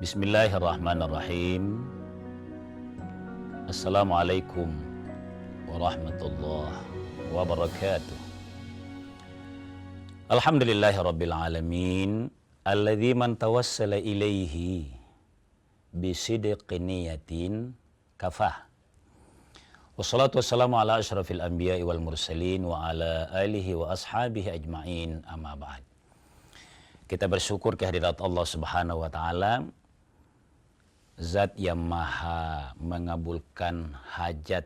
Bismillahirrahmanirrahim. Assalamualaikum warahmatullahi wabarakatuh. Alhamdulillahirabbil alamin alladzi man tawassala ilaihi bisidqi niyatin kafah. Wassalatu wassalamu ala asyrafil anbiya'i wal mursalin wa ala alihi wa ashabihi ajma'in, amma ba'd. Kita bersyukur kehadirat Allah Subhanahu wa taala, Zat yang maha mengabulkan hajat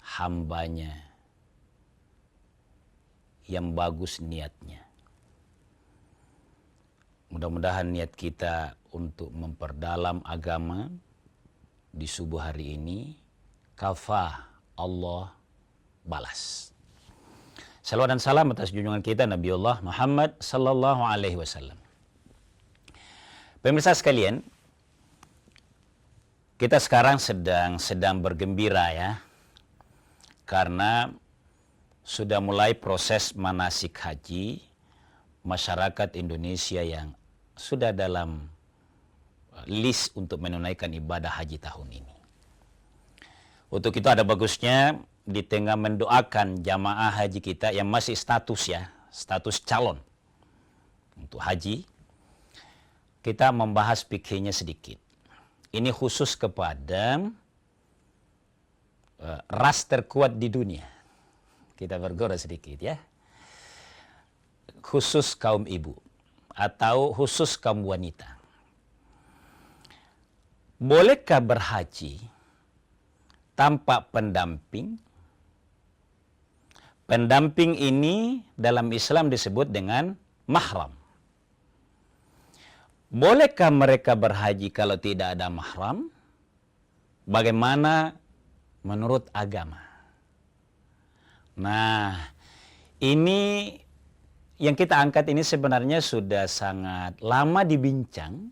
hambanya yang bagus niatnya. Mudah-mudahan niat kita untuk memperdalam agama di subuh hari ini, kafah Allah balas. Salawat dan salam atas junjungan kita Nabiullah Muhammad sallallahu alaihi wasallam. Pemirsa sekalian, kita sekarang sedang bergembira ya, karena sudah mulai proses manasik haji masyarakat Indonesia yang sudah dalam list untuk menunaikan ibadah haji tahun ini. Untuk itu ada bagusnya di tengah mendoakan jamaah haji kita yang masih status calon untuk haji, kita membahas fikihnya sedikit. Ini khusus kepada ras terkuat di dunia. Kita bergora sedikit ya. Khusus kaum ibu atau khusus kaum wanita. Bolehkah berhaji tanpa pendamping? Pendamping ini dalam Islam disebut dengan mahram. Bolehkah mereka berhaji kalau tidak ada mahram? Bagaimana menurut agama? Nah, ini yang kita angkat ini sebenarnya sudah sangat lama dibincang.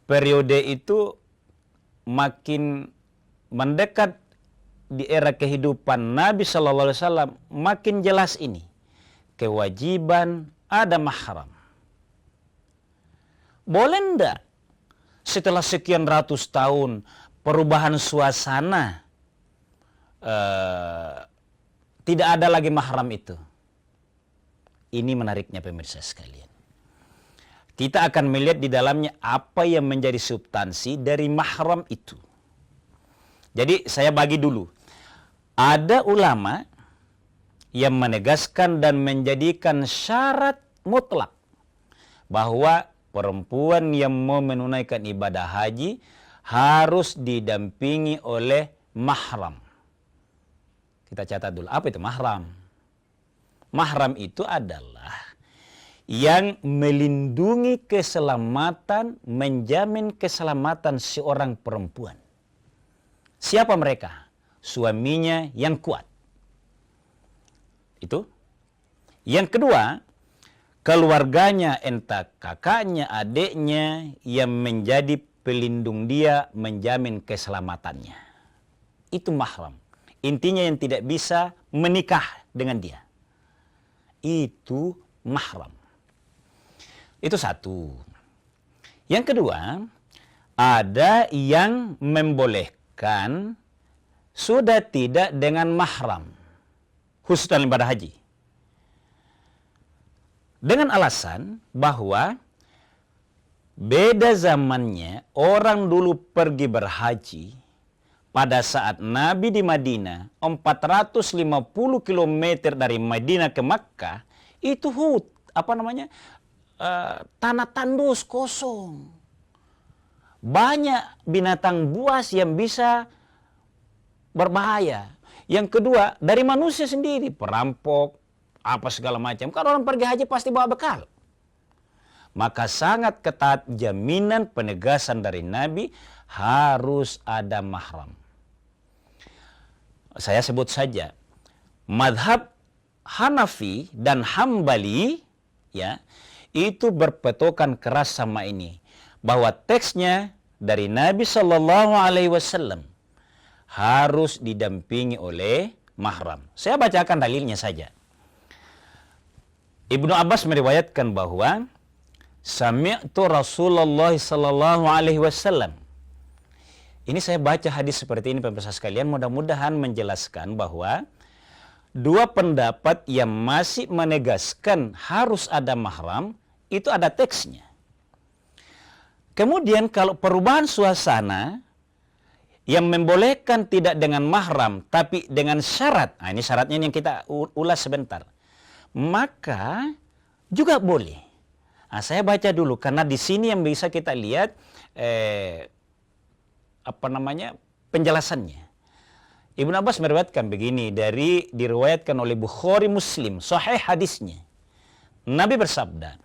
Periode itu makin mendekat di era kehidupan Nabi Sallallahu Alaihi Wasallam, makin jelas ini kewajiban ada mahram. Boleh enggak setelah sekian ratus tahun perubahan suasana tidak ada lagi mahram itu? Ini menariknya pemirsa sekalian. Kita akan melihat di dalamnya apa yang menjadi substansi dari mahram itu. Jadi saya bagi dulu. Ada ulama yang menegaskan dan menjadikan syarat mutlak bahwa perempuan yang mau menunaikan ibadah haji harus didampingi oleh mahram. Kita catat dulu, apa itu mahram? Mahram itu adalah yang melindungi keselamatan, menjamin keselamatan seorang perempuan. Siapa mereka? Suaminya yang kuat. Itu. Yang kedua, keluarganya, entah kakaknya, adiknya yang menjadi pelindung dia, menjamin keselamatannya. Itu mahram. Intinya yang tidak bisa menikah dengan dia. Itu mahram. Itu satu. Yang kedua, ada yang membolehkan sudah tidak dengan mahram, khusus dalam ibadah haji. Dengan alasan bahwa beda zamannya, orang dulu pergi berhaji pada saat Nabi di Madinah, 450 km dari Madinah ke Makkah, itu tanah tandus kosong. Banyak binatang buas yang bisa berbahaya. Yang kedua, dari manusia sendiri, perampok, apa segala macam. Kalau orang pergi haji pasti bawa bekal. Maka sangat ketat jaminan penegasan dari Nabi harus ada mahram. Saya sebut saja, madhab Hanafi dan Hambali ya, itu berpetokan keras sama ini, bahwa teksnya dari Nabi Sallallahu Alaihi Wasallam harus didampingi oleh mahram. Saya bacakan dalilnya saja. Ibnu Abbas meriwayatkan bahwa Sami'tu Rasulullah sallallahu alaihi wasallam. Ini saya baca hadis seperti ini pemirsa sekalian, mudah-mudahan menjelaskan bahwa dua pendapat yang masih menegaskan harus ada mahram, itu ada teksnya. Kemudian kalau perubahan suasana yang membolehkan tidak dengan mahram, tapi dengan syarat, nah ini syaratnya yang kita ulas sebentar, maka juga boleh. Nah, saya baca dulu, karena di sini yang bisa kita lihat penjelasannya. Ibnu Abbas meriwayatkan begini, diriwayatkan oleh Bukhari Muslim, sahih hadisnya. Nabi bersabda,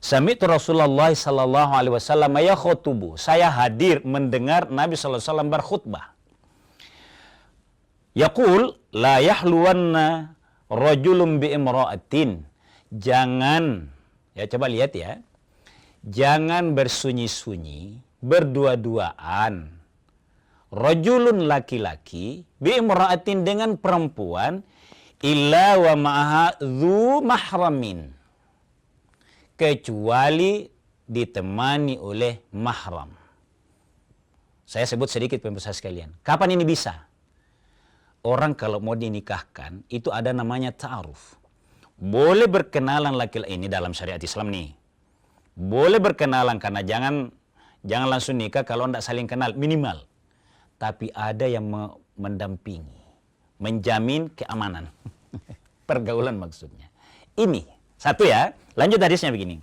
Sami'tu Rasulullah sallallahu alaihi wasallam yakhutubu. Saya hadir mendengar Nabi sallallahu alaihi wasallam berkhutbah. Yaqul la yahluwanna rajulun bi imra'atin. Jangan, ya coba lihat ya. Jangan bersunyi-sunyi, berdua-duaan. Rajulun laki-laki bi imra'atin dengan perempuan illa wa ma'aha dzu mahramin. Kecuali ditemani oleh mahram. Saya sebut sedikit pemirsa sekalian. Kapan ini bisa? Orang kalau mau dinikahkan, itu ada namanya ta'aruf. Boleh berkenalan laki-laki ini dalam syariat Islam nih. Boleh berkenalan, karena jangan langsung nikah kalau tidak saling kenal, minimal. Tapi ada yang mendampingi, menjamin keamanan. Pergaulan maksudnya. Ini, satu ya. Lanjut hadisnya begini.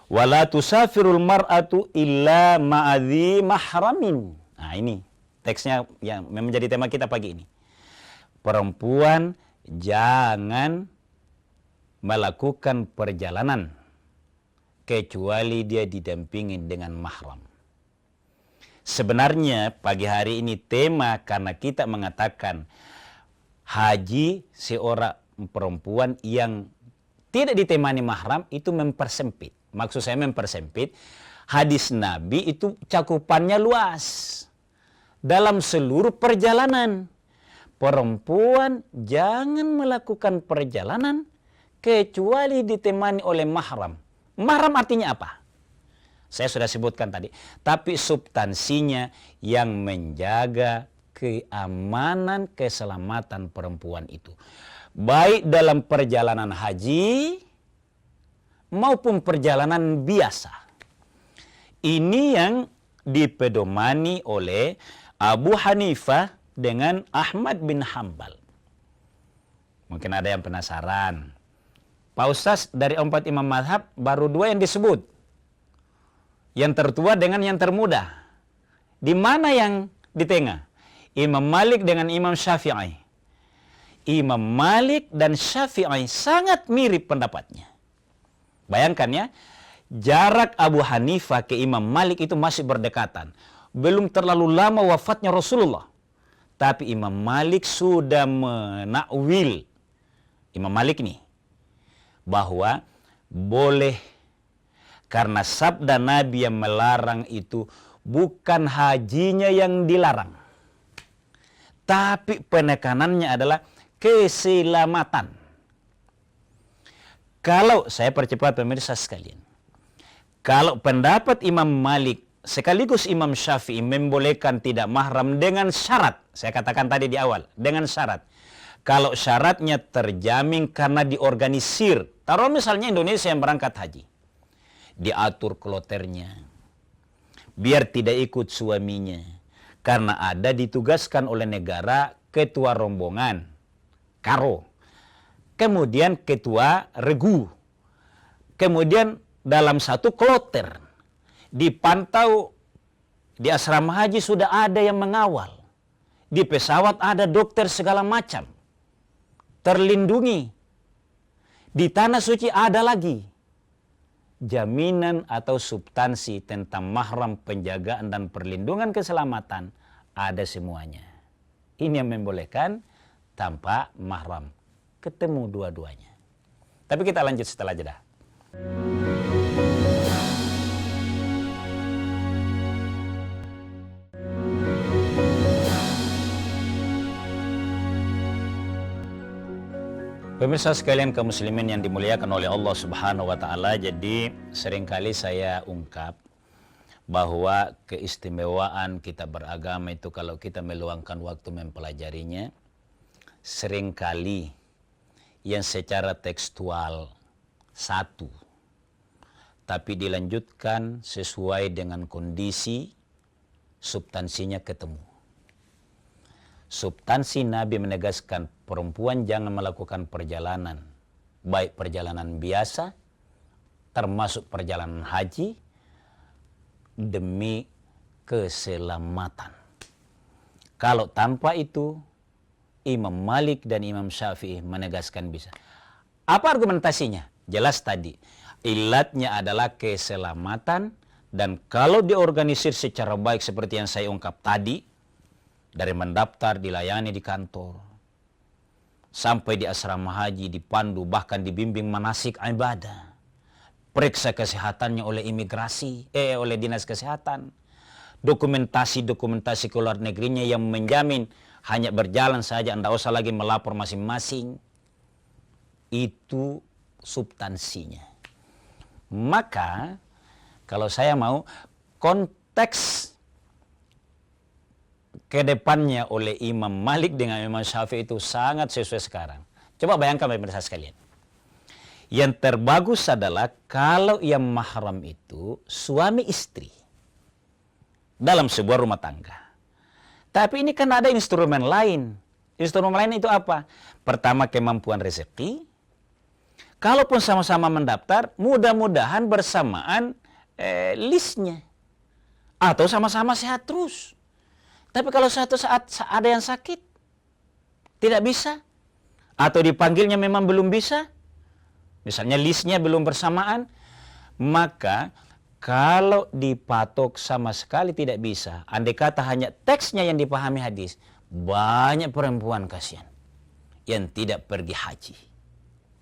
Wala tusafirul mar'atu illa ma'adhi mahramin. Nah ini teksnya yang menjadi tema kita pagi ini. Perempuan jangan melakukan perjalanan kecuali dia didampingi dengan mahram. Sebenarnya pagi hari ini tema karena kita mengatakan haji seorang perempuan yang tidak ditemani mahram itu mempersempit. Maksud saya mempersempit, hadis Nabi itu cakupannya luas. Dalam seluruh perjalanan, perempuan jangan melakukan perjalanan kecuali ditemani oleh mahram. Mahram artinya apa? Saya sudah sebutkan tadi. Tapi substansinya yang menjaga keamanan, keselamatan perempuan itu. Baik dalam perjalanan haji maupun perjalanan biasa. Ini yang dipedomani oleh Abu Hanifah dengan Ahmad bin Hambal. Mungkin ada yang penasaran. Pak Ustaz, dari 4 imam mazhab baru 2 yang disebut. Yang tertua dengan yang termuda. Di mana yang di tengah? Imam Malik dengan Imam Syafi'i. Imam Malik dan Syafi'i sangat mirip pendapatnya. Bayangkan ya, jarak Abu Hanifah ke Imam Malik itu masih berdekatan. Belum terlalu lama wafatnya Rasulullah. Tapi Imam Malik sudah menakwil, Imam Malik nih, bahwa boleh, karena sabda Nabi yang melarang itu bukan hajinya yang dilarang. Tapi penekanannya adalah keselamatan. Kalau saya percepat pemirsa sekalian, kalau pendapat Imam Malik sekaligus Imam Syafi'i membolehkan tidak mahram dengan syarat, saya katakan tadi di awal, dengan syarat. Kalau syaratnya terjamin karena diorganisir, taruh misalnya Indonesia yang berangkat haji, diatur kloternya, biar tidak ikut suaminya, karena ada ditugaskan oleh negara ketua rombongan, karo, kemudian ketua regu, kemudian dalam satu kloter, dipantau di asrama haji sudah ada yang mengawal, di pesawat ada dokter segala macam, terlindungi, di tanah suci ada lagi. Jaminan atau substansi tentang mahram, penjagaan dan perlindungan keselamatan ada semuanya. Ini yang membolehkan tanpa mahram. Ketemu dua-duanya. Tapi kita lanjut setelah jeda. Pemirsa sekalian kaum muslimin yang dimuliakan oleh Allah Subhanahu wa taala, jadi seringkali saya ungkap bahwa keistimewaan kita beragama itu kalau kita meluangkan waktu mempelajarinya, seringkali yang secara tekstual satu, tapi dilanjutkan sesuai dengan kondisi, substansinya ketemu. Substansi Nabi menegaskan perempuan jangan melakukan perjalanan, baik perjalanan biasa, termasuk perjalanan haji, demi keselamatan. Kalau tanpa itu, Imam Malik dan Imam Syafi'i menegaskan bisa. Apa argumentasinya? Jelas tadi, ilatnya adalah keselamatan, dan kalau diorganisir secara baik seperti yang saya ungkap tadi, dari mendaftar, dilayani di kantor, sampai di asrama haji, dipandu, bahkan dibimbing manasik ibadah, periksa kesehatannya oleh imigrasi, oleh dinas kesehatan, dokumentasi ke luar negerinya yang menjamin hanya berjalan saja, anda usah lagi melapor masing-masing. Itu substansinya. Maka kalau saya mau konteks kedepannya oleh Imam Malik dengan Imam Syafi'i itu sangat sesuai sekarang. Coba bayangkan pemirsa sekalian. Yang terbagus adalah kalau yang mahram itu suami istri dalam sebuah rumah tangga. Tapi ini kan ada instrumen lain. Instrumen lain itu apa? Pertama, kemampuan rezeki. Kalaupun sama-sama mendaftar, mudah-mudahan bersamaan listnya. Atau sama-sama sehat terus. Tapi kalau suatu saat ada yang sakit, tidak bisa, atau dipanggilnya memang belum bisa, misalnya listnya belum bersamaan, maka kalau dipatok sama sekali tidak bisa, andai kata hanya teksnya yang dipahami hadis, banyak perempuan kasihan yang tidak pergi haji.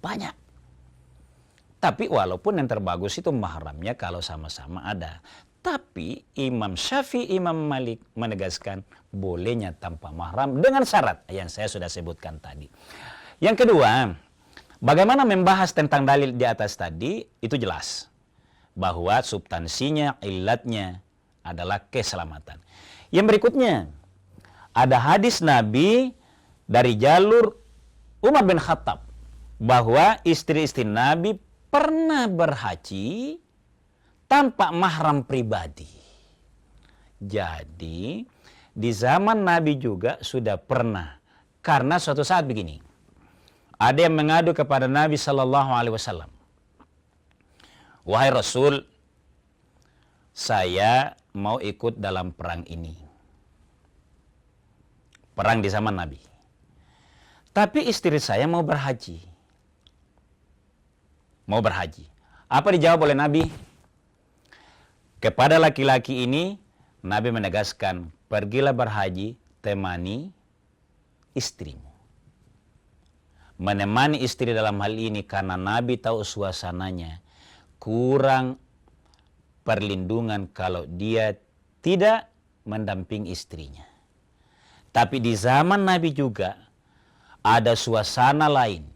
Banyak. Tapi walaupun yang terbagus itu mahramnya kalau sama-sama ada. Tapi Imam Syafi'i, Imam Malik menegaskan bolehnya tanpa mahram dengan syarat yang saya sudah sebutkan tadi. Yang kedua, bagaimana membahas tentang dalil di atas tadi, itu jelas. Bahwa substansinya, ilatnya adalah keselamatan. Yang berikutnya, ada hadis Nabi dari jalur Umar bin Khattab. Bahwa istri-istri Nabi pernah berhaji tanpa mahram pribadi. Jadi, di zaman Nabi juga sudah pernah. Karena suatu saat begini. Ada yang mengadu kepada Nabi SAW. Wahai Rasul, saya mau ikut dalam perang ini. Perang di zaman Nabi. Tapi istri saya mau berhaji. Mau berhaji. Apa dijawab oleh Nabi? Kepada laki-laki ini, Nabi menegaskan, pergilah berhaji, temani istrimu. Menemani istri dalam hal ini karena Nabi tahu suasananya kurang perlindungan kalau dia tidak mendampingi istrinya. Tapi di zaman Nabi juga ada suasana lain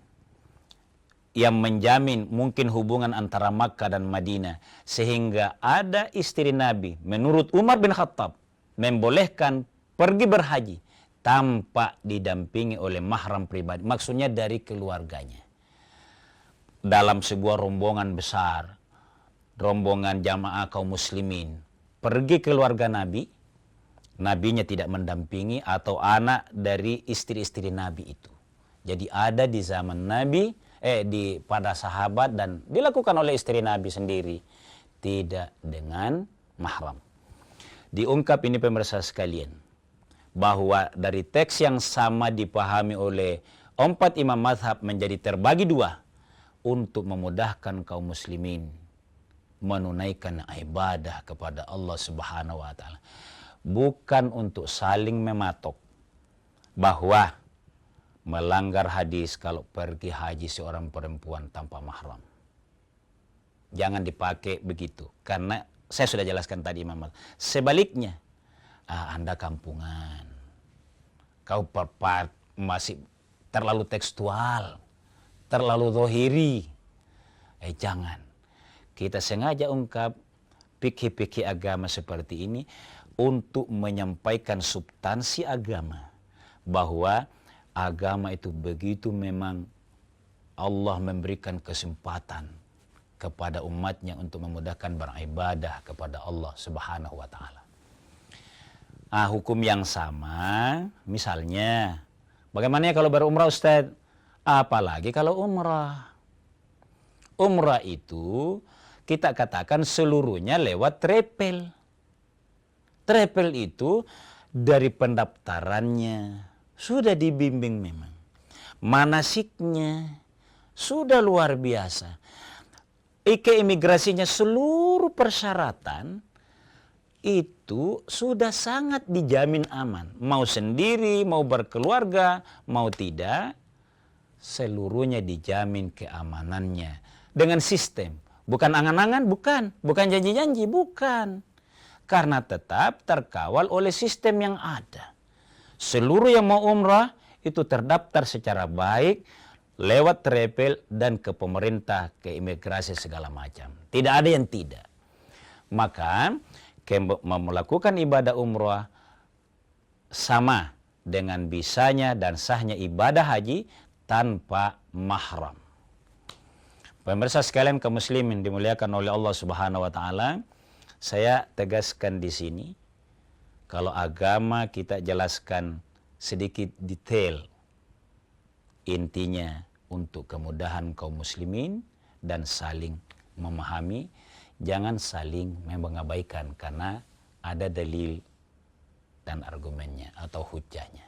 yang menjamin mungkin hubungan antara Makkah dan Madinah. Sehingga ada istri Nabi, menurut Umar bin Khattab, membolehkan pergi berhaji tanpa didampingi oleh mahram pribadi. Maksudnya dari keluarganya. Dalam sebuah rombongan besar, rombongan jamaah kaum muslimin, pergi ke keluarga Nabi, Nabinya tidak mendampingi atau anak dari istri-istri Nabi itu. Jadi ada di zaman Nabi, pada sahabat dan dilakukan oleh istri Nabi sendiri, tidak dengan mahram. Diungkap ini pemirsa sekalian, bahwa dari teks yang sama dipahami oleh 4 imam mazhab menjadi terbagi 2 untuk memudahkan kaum muslimin menunaikan ibadah kepada Allah Subhanahu wa taala. Bukan untuk saling mematok bahwa melanggar hadis kalau pergi haji seorang perempuan tanpa mahram. Jangan dipakai begitu. Karena saya sudah jelaskan tadi Imam. Sebaliknya, Anda kampungan. Kau masih terlalu tekstual. terlalu zahiri. Jangan. Kita sengaja ungkap fikih-fikih agama seperti ini untuk menyampaikan substansi agama. Bahwa agama itu begitu memang Allah memberikan kesempatan kepada umatnya untuk memudahkan beribadah kepada Allah Subhanahu wa Ta'ala. Hukum yang sama, misalnya, bagaimana kalau berumrah Ustaz? Apalagi kalau umrah. Umrah itu kita katakan seluruhnya lewat travel. Travel itu dari pendaftarannya sudah dibimbing memang. Manasiknya sudah luar biasa. Keimigrasinya seluruh persyaratan itu sudah sangat dijamin aman. Mau sendiri, mau berkeluarga, mau tidak, seluruhnya dijamin keamanannya. Dengan sistem. Bukan angan-angan, bukan janji-janji, bukan. Karena tetap terkawal oleh sistem yang ada. Seluruh yang mau umrah itu terdaftar secara baik lewat travel dan ke pemerintah, ke imigrasi segala macam. Tidak ada yang tidak. Maka melakukan ibadah umrah sama dengan bisanya dan sahnya ibadah haji tanpa mahram. Pemirsa sekalian kaum muslimin dimuliakan oleh Allah Subhanahu wa Ta'ala, saya tegaskan di sini kalau agama kita jelaskan sedikit detail. Intinya untuk kemudahan kaum muslimin dan saling memahami, jangan saling mengabaikan karena ada dalil dan argumennya atau hujahnya.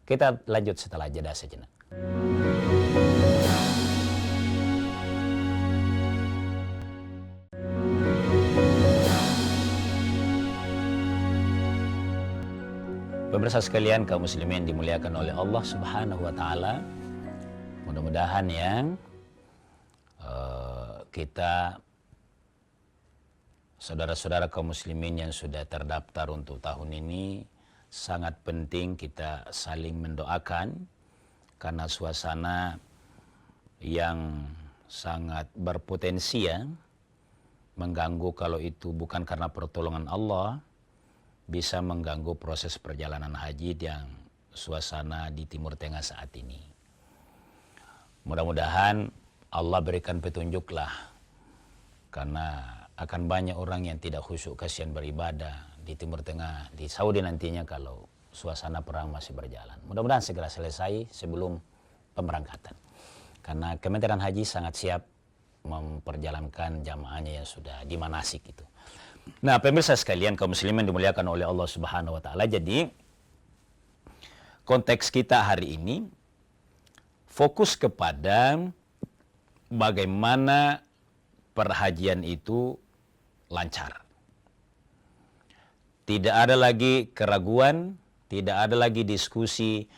Kita lanjut setelah jeda sejenak. Pemirsa sekalian kaum muslimin dimuliakan oleh Allah Subhanahu wa Ta'ala. Mudah-mudahan kita saudara-saudara kaum muslimin yang sudah terdaftar untuk tahun ini, sangat penting kita saling mendoakan karena suasana yang sangat berpotensi mengganggu kalau itu bukan karena pertolongan Allah, bisa mengganggu proses perjalanan haji yang suasana di Timur Tengah saat ini. Mudah-mudahan Allah berikan petunjuklah, karena akan banyak orang yang tidak khusyuk kasihan beribadah di Timur Tengah, di Saudi nantinya kalau suasana perang masih berjalan. Mudah-mudahan segera selesai sebelum pemberangkatan. Karena Kementerian Haji sangat siap memperjalankan jamaahnya yang sudah dimanasik itu. Nah, pemirsa sekalian kaum muslimin dimuliakan oleh Allah Subhanahu wa Ta'ala. Jadi konteks kita hari ini fokus kepada bagaimana perhajian itu lancar. Tidak ada lagi keraguan, tidak ada lagi diskusi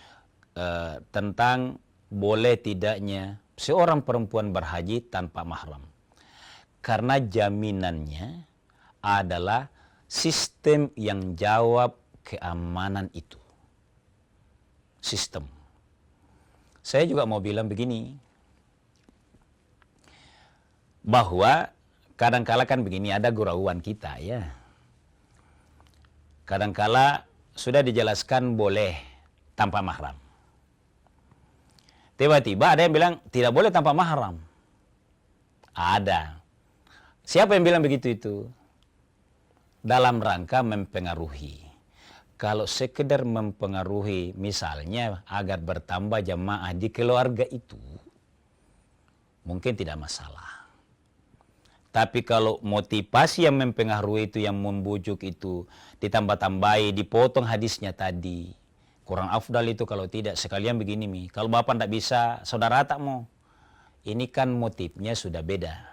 tentang boleh tidaknya seorang perempuan berhaji tanpa mahram. Karena jaminannya adalah sistem yang jawab keamanan itu. Sistem. Saya juga mau bilang begini, bahwa kadangkala kan begini, ada gurauan kita ya. Kadangkala sudah dijelaskan boleh tanpa mahram. Tiba-tiba ada yang bilang tidak boleh tanpa mahram. Ada. Siapa yang bilang begitu itu? Dalam rangka mempengaruhi. Kalau sekedar mempengaruhi, misalnya agar bertambah jamaah di keluarga itu, mungkin tidak masalah. Tapi kalau motivasi yang mempengaruhi itu, yang membujuk itu, ditambah-tambahi, dipotong hadisnya tadi, kurang afdal itu kalau tidak. Sekalian begini kalau bapak tidak bisa, saudara tak mau. Ini kan motifnya sudah beda.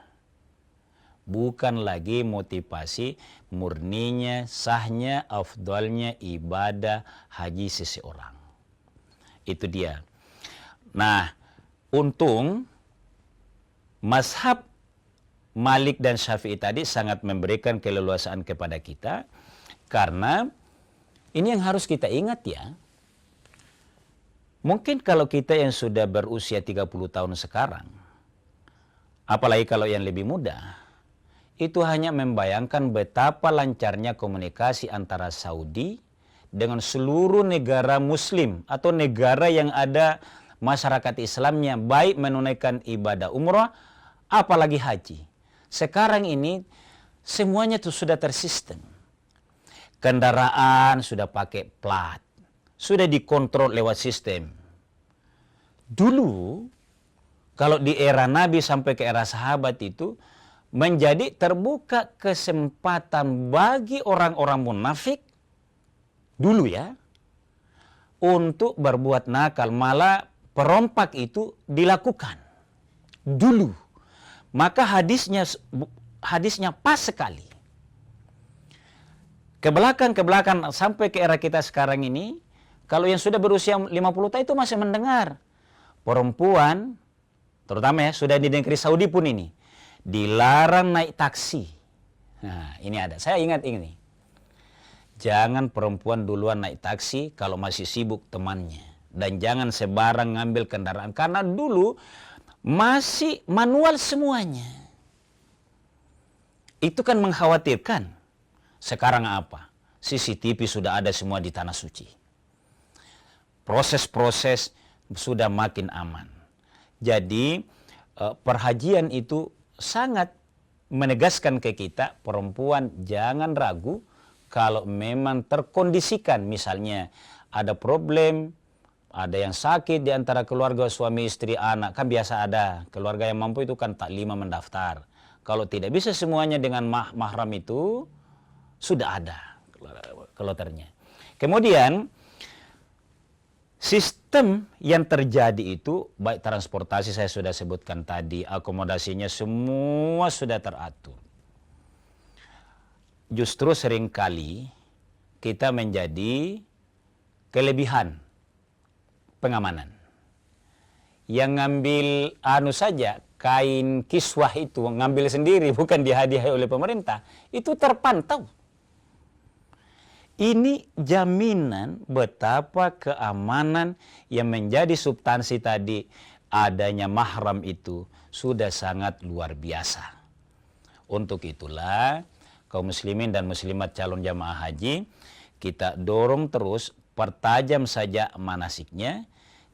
Bukan lagi motivasi murninya, sahnya, afdalnya ibadah haji seseorang. Itu dia. Nah, untung mazhab Malik dan Syafi'i tadi sangat memberikan keleluasaan kepada kita, karena ini yang harus kita ingat ya. Mungkin kalau kita yang sudah berusia 30 tahun sekarang, apalagi kalau yang lebih muda, itu hanya membayangkan betapa lancarnya komunikasi antara Saudi dengan seluruh negara muslim atau negara yang ada masyarakat Islamnya, baik menunaikan ibadah umrah, apalagi haji. Sekarang ini semuanya itu sudah tersistem. Kendaraan sudah pakai plat, sudah dikontrol lewat sistem. Dulu, kalau di era Nabi sampai ke era sahabat itu, menjadi terbuka kesempatan bagi orang-orang munafik, dulu ya, untuk berbuat nakal. Malah perompak itu dilakukan. Dulu. Maka hadisnya pas sekali. Ke belakang sampai ke era kita sekarang ini, kalau yang sudah berusia 50 tahun itu masih mendengar. Perempuan, terutama ya, sudah di negeri Saudi pun ini, dilarang naik taksi. Nah, ini ada. Saya ingat ini. Jangan perempuan duluan naik taksi kalau masih sibuk temannya. Dan jangan sebarang ngambil kendaraan. Karena dulu masih manual semuanya. Itu kan mengkhawatirkan. Sekarang apa? CCTV sudah ada semua di Tanah Suci. Proses-proses sudah makin aman. Jadi perhajian itu sangat menegaskan ke kita, perempuan jangan ragu kalau memang terkondisikan. Misalnya ada problem, ada yang sakit di antara keluarga, suami, istri, anak. Kan biasa ada, keluarga yang mampu itu kan tak lima mendaftar. Kalau tidak bisa semuanya dengan mahram itu, sudah ada kloternya. Kemudian, sistem yang terjadi itu, baik transportasi saya sudah sebutkan tadi, akomodasinya semua sudah teratur. Justru seringkali kita menjadi kelebihan pengamanan. Yang ngambil saja, kain kiswah itu ngambil sendiri, bukan dihadiahi oleh pemerintah, itu terpantau. Ini jaminan betapa keamanan yang menjadi substansi tadi, adanya mahram itu sudah sangat luar biasa. Untuk itulah kaum muslimin dan muslimat calon jamaah haji, kita dorong terus, pertajam saja manasiknya,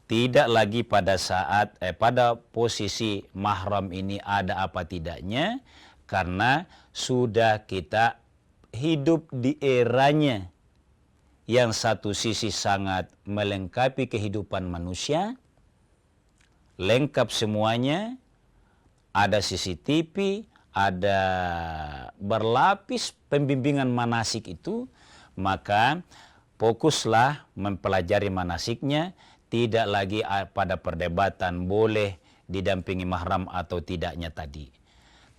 tidak lagi pada saat pada posisi mahram ini ada apa tidaknya, karena sudah kita hidup di eranya yang satu sisi sangat melengkapi kehidupan manusia, lengkap semuanya, ada CCTV, ada berlapis pembimbingan manasik itu, maka fokuslah mempelajari manasiknya, tidak lagi pada perdebatan boleh didampingi mahram atau tidaknya tadi.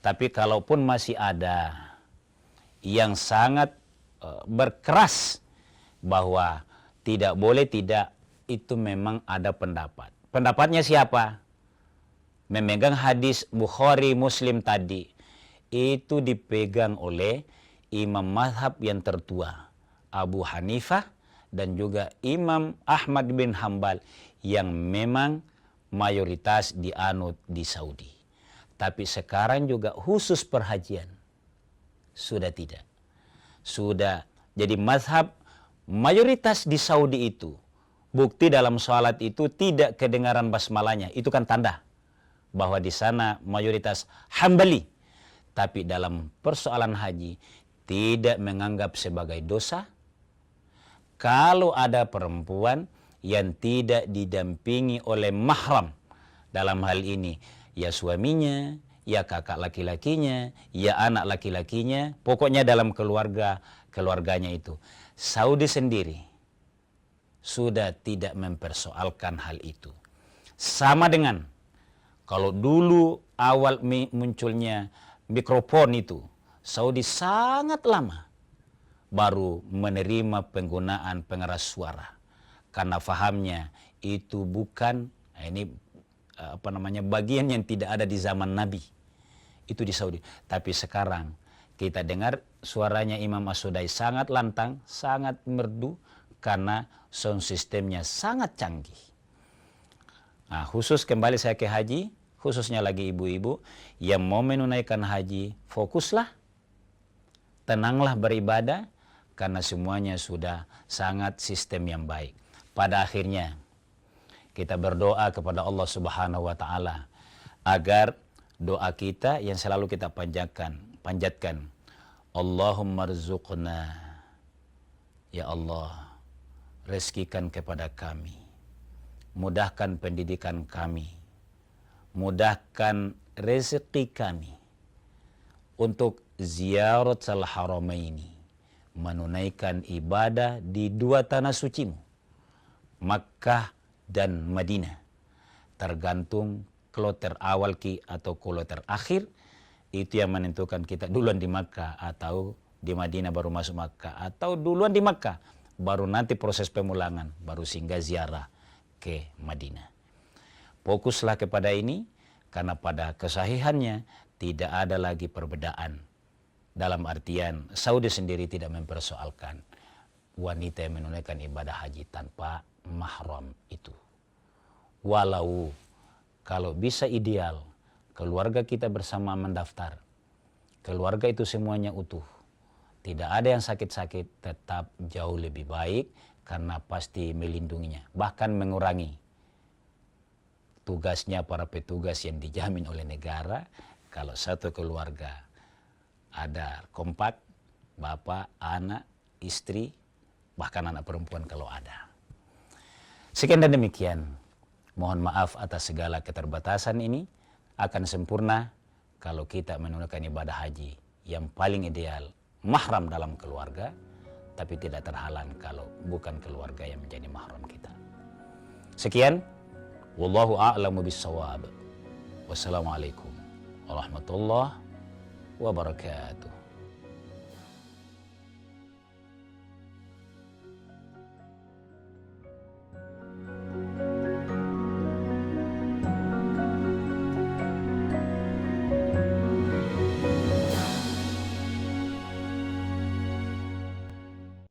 Tapi kalaupun masih ada yang sangat berkeras bahwa tidak boleh, tidak, itu memang ada pendapat. Pendapatnya siapa? Memegang hadis Bukhari Muslim tadi, itu dipegang oleh imam mazhab yang tertua, Abu Hanifah, dan juga Imam Ahmad bin Hambal, yang memang mayoritas dianut di Saudi. Tapi sekarang juga khusus perhajian, sudah tidak. Sudah jadi mazhab mayoritas di Saudi itu, bukti dalam sholat itu tidak kedengaran basmalahnya, itu kan tanda bahwa di sana mayoritas Hambali. Tapi dalam persoalan haji tidak menganggap sebagai dosa kalau ada perempuan yang tidak didampingi oleh mahram. Dalam hal ini ya suaminya, ya kakak laki-lakinya, ya anak laki-lakinya, pokoknya dalam keluarganya itu. Saudi sendiri sudah tidak mempersoalkan hal itu. Sama dengan kalau dulu awal munculnya mikrofon itu, Saudi sangat lama baru menerima penggunaan pengeras suara. Karena fahamnya itu bukan, bagian yang tidak ada di zaman Nabi. Itu di Saudi. Tapi sekarang kita dengar suaranya Imam As-Sudai sangat lantang, sangat merdu, karena sound sistemnya sangat canggih. Nah, khusus kembali saya ke haji, khususnya lagi ibu-ibu yang mau menunaikan haji, fokuslah, tenanglah beribadah, karena semuanya sudah sangat sistem yang baik. Pada akhirnya, kita berdoa kepada Allah Subhanahu wa Ta'ala agar doa kita yang selalu kita panjatkan, Allahumma rzuqna, ya Allah, rezekikan kepada kami, mudahkan pendidikan kami, mudahkan rezeki kami untuk ziarat al-haramaini, menunaikan ibadah di dua tanah sucimu, Makkah dan Madinah. Tergantung kloter awal atau kloter akhir, itu yang menentukan kita duluan di Makkah atau di Madinah baru masuk Makkah, atau duluan di Makkah baru nanti proses pemulangan, baru singgah ziarah ke Madinah. Fokuslah kepada ini, karena pada kesahihannya tidak ada lagi perbedaan. Dalam artian Saudi sendiri tidak mempersoalkan wanita yang menunaikan ibadah haji tanpa mahram itu. Walau kalau bisa ideal, keluarga kita bersama mendaftar, keluarga itu semuanya utuh, tidak ada yang sakit-sakit, tetap jauh lebih baik, karena pasti melindunginya, bahkan mengurangi tugasnya para petugas yang dijamin oleh negara. Kalau satu keluarga ada kompak, bapak, anak, istri, bahkan anak perempuan kalau ada. Sekian dan demikian. Mohon maaf atas segala keterbatasan ini. Akan sempurna kalau kita menunaikan ibadah haji yang paling ideal, mahram dalam keluarga, tapi tidak terhalang kalau bukan keluarga yang menjadi mahram kita. Sekian. Wallahu a'lamu bis-shawab. Wassalamualaikum warahmatullahi wabarakatuh.